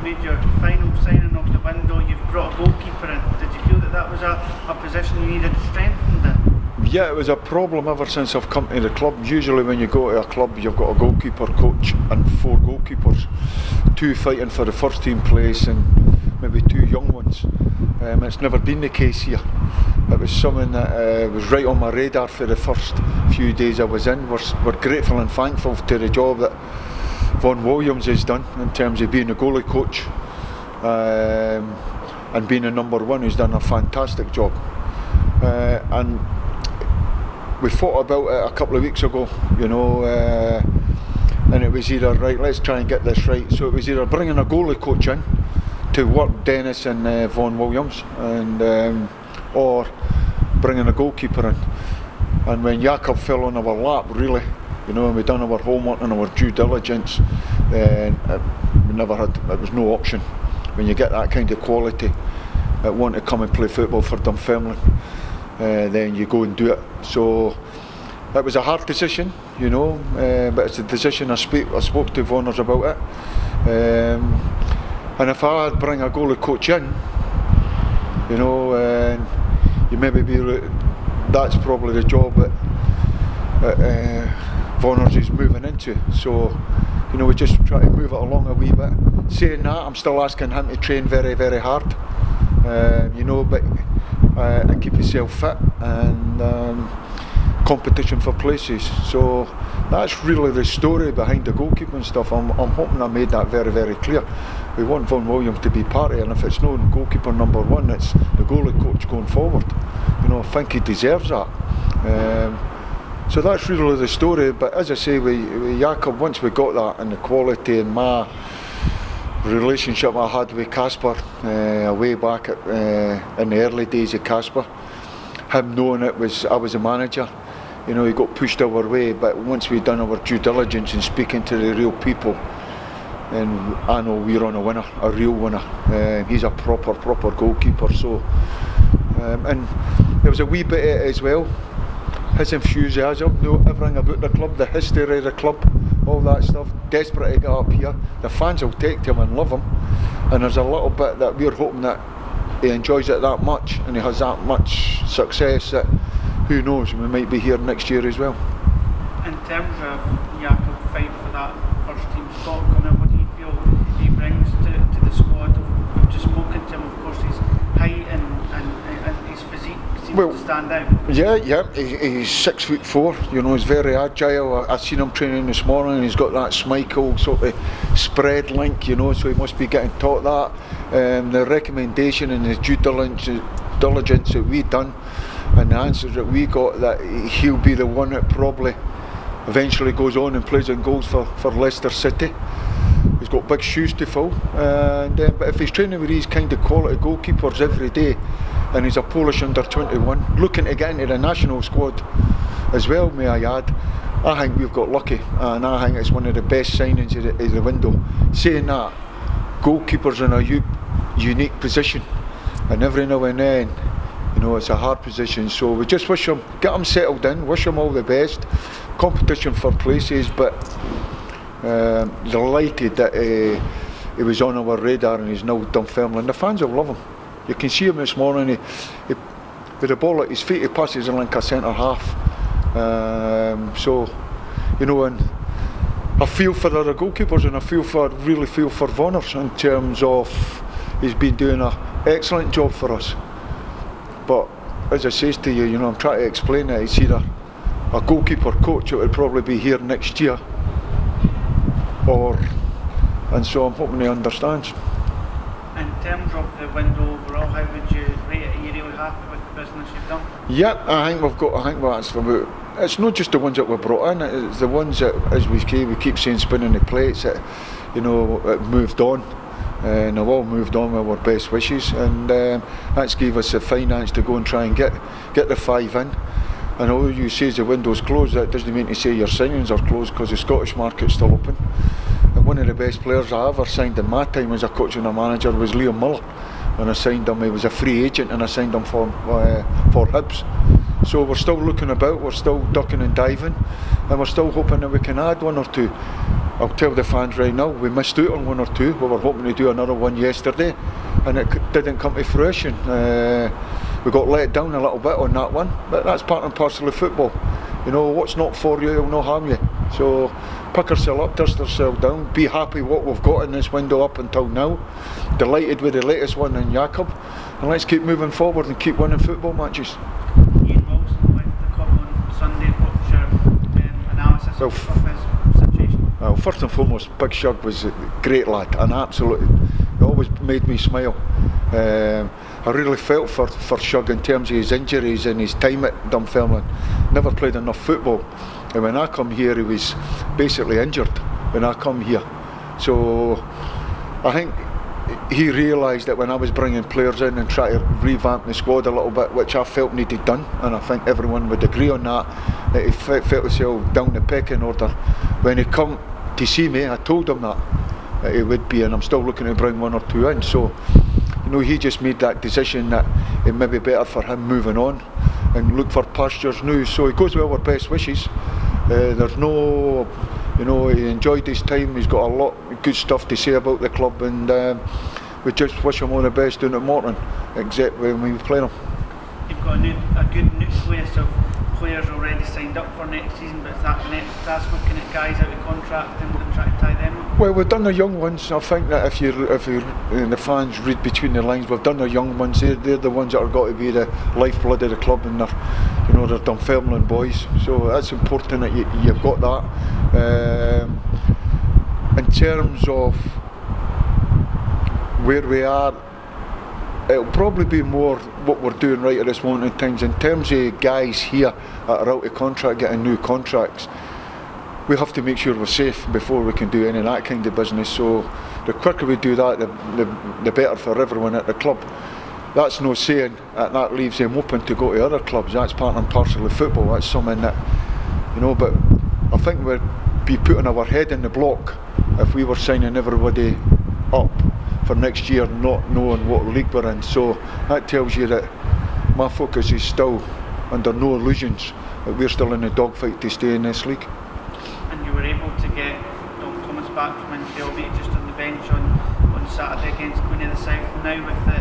you've made your final signing of the window, you've brought a goalkeeper in. Did you feel that was a position you needed strengthened in? Yeah, it was a problem ever since I've come to the club. Usually when you go to a club, you've got a goalkeeper, coach and 4 goalkeepers, 2 fighting for the first team place and maybe 2 young ones. It's never been the case here. It was something that was right on my radar for the first few days I was in. We're grateful and thankful to the job that Vaughan Williams has done in terms of being a goalie coach and being a number 1 who's done a fantastic job. And we thought about it a couple of weeks ago, and it was either, right, let's try and get this right. So it was either bringing a goalie coach in to work Dennis and Vaughan Williams, and or bringing a goalkeeper in. And when Jakob fell on our lap, really, and we'd done our homework and our due diligence, then it was no option. When you get that kind of quality that want to come and play football for Dunfermline, then you go and do it. So it was a hard decision, but it's a decision I spoke to Vaughaners about it. And if I had bring a goalie coach in, you maybe that's probably the job that Vaughaners is moving into. So, we just try to move it along a wee bit. Saying that, I'm still asking him to train very, very hard, but and keep yourself fit and competition for places. So that's really the story behind the goalkeeping stuff. I'm hoping I made that very, very clear. We want Vaughan Williams to be part of it, and if it's no goalkeeper number 1, it's the goalie coach going forward. I think he deserves that. So that's really the story. But as I say, with Jakob, once we got that and the quality and my relationship I had with Casper way back in the early days of Casper, him knowing I was a manager, he got pushed our way, but once we'd done our due diligence and speaking to the real people, and I know we're on a winner, a real winner. He's a proper goalkeeper. So and there was a wee bit of it as well, his enthusiasm, everything about the club, the history of the club, all that stuff, desperate to get up here. The fans will take to him and love him, and there's a little bit that we're hoping that he enjoys it that much and he has that much success that who knows, we might be here next year as well. In terms of Jakob fighting for that first team spot, what do you feel he brings to the squad? We've just spoken to him, of course, his height and his physique seems to stand out. Yeah, he's 6'4", he's very agile. I've seen him training this morning, he's got that Schmeichel sort of spread link, so he must be getting taught that. The recommendation and the due diligence that we done and the answers that we got, that he'll be the one that probably eventually goes on and plays in goals for Leicester City. He's got big shoes to fill, but if he's training with these kind of quality goalkeepers every day, and he's a Polish under-21, looking to get into the national squad as well, may I add, I think we've got lucky, and I think it's one of the best signings of the window. Saying that, goalkeepers in a unique position, and every now and then, it's a hard position, so we just wish him, get him settled in, wish him all the best, competition for places, but delighted that he was on our radar and he's now Dunfermline. The fans will love him. You can see him this morning, he with the ball at his feet, he passes in like a centre half. And I feel for the other goalkeepers, and I really feel for Vaughaners in terms of he's been doing an excellent job for us. But as I says to you, I'm trying to explain that he's either a goalkeeper coach that will probably be here next year, and so I'm hoping he understands. In terms of the window overall, how would you rate it? Are you really happy with the business you've done? Yeah, I think that's about. It's not just the ones that were brought in, it's the ones that, as we keep saying, spinning the plates, that it moved on. And they've all moved on with our best wishes, and that's gave us the finance to go and try and get the 5 in. And all you say is the window's closed, that doesn't mean to say your signings are closed, because the Scottish market's still open. And one of the best players I ever signed in my time as a coach and a manager was Liam Miller. When I signed him, he was a free agent, and I signed him for Hibs. So we're still looking about, we're still ducking and diving, and we're still hoping that we can add one or two. I'll tell the fans right now, we missed out on one or two. We were hoping to do another one yesterday, and it didn't come to fruition. We got let down a little bit on that one, but that's part and parcel of football. You know, what's not for you will not harm you. So pick ourselves up, dust ourselves down, be happy what we've got in this window up until now. Delighted with the latest one in Jakob, and let's keep moving forward and keep winning football matches. Ian Wilson left the club on Sunday. What's your analysis of his situation? Well, first and foremost, Big Shug was a great lad, and absolutely, he always made me smile. I really felt for Shug in terms of his injuries and his time at Dunfermline. Never played enough football, and when I come here he was basically injured when I come here. So I think he realised that when I was bringing players in and trying to revamp the squad a little bit, which I felt needed done, and I think everyone would agree on that he felt himself down the pecking order. When he come to see me, I told him that he would be, and I'm still looking to bring one or two in. So, you know, he just made that decision that it may be better for him moving on and look for pastures new. So he goes well with best wishes. There's no, you know, he enjoyed his time. He's got a lot of good stuff to say about the club, and we just wish him all the best down at Morton, except when we play him. You've got a good nucleus of players already signed up for next season, but is that the next task, looking at guys out of contract and trying to tie them up? Well, we've done the young ones. I think that if you and the fans read between the lines, we've done the young ones. They're the ones that are got to be the lifeblood of the club, and they're, you know, they're Dunfermline boys. So that's important that you've got that. In terms of where we are, it'll probably be more what we're doing right at this moment in time. In terms of guys here that are out of contract, getting new contracts, we have to make sure we're safe before we can do any of that kind of business. So the quicker we do that, the better for everyone at the club. That's no saying that leaves them open to go to other clubs. That's part and parcel of football. That's something that, you know, but I think we'd be putting our head in the block if we were signing everybody up for next year not knowing what league we're in. So that tells you that my focus is still under no illusions that we're still in the dogfight to stay in this league. And you were able to get Thomas back from injury, albeit just on the bench on Saturday against Queen of the South. Now with the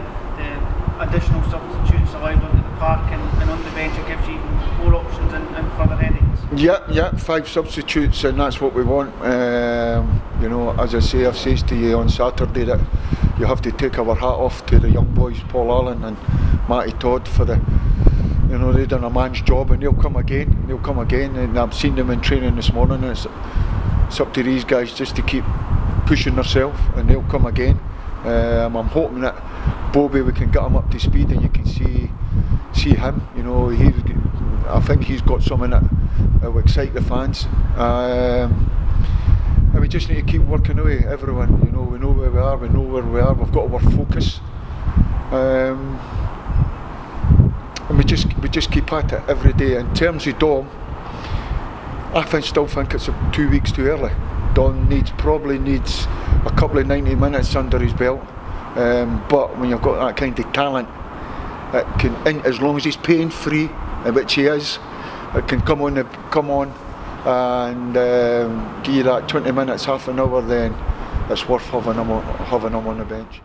additional substitutes allowed onto the park and on the bench, it gives you even more options and further headings. Yeah, 5 substitutes, and that's what we want. You know, as I say, I've said to you on Saturday that you have to take our hat off to the young boys, Paul Allen and Matty Todd, for the, you know, they've done a man's job, and they'll come again. And I've seen them in training this morning, and it's up to these guys just to keep pushing themselves, and they'll come again. I'm hoping that Bobby, we can get him up to speed, and you can see him. You know, I think he's got something that will excite the fans. And we just need to keep working away, everyone. You know, we know where we are, we've got our focus. And we just keep at it every day. In terms of Dom, I still think it's 2 weeks too early. Dom probably needs a couple of 90 minutes under his belt. But when you've got that kind of talent, it can, as long as he's pain free, which he is, it can come on and give you that 20 minutes, half an hour, then it's worth having him on the bench.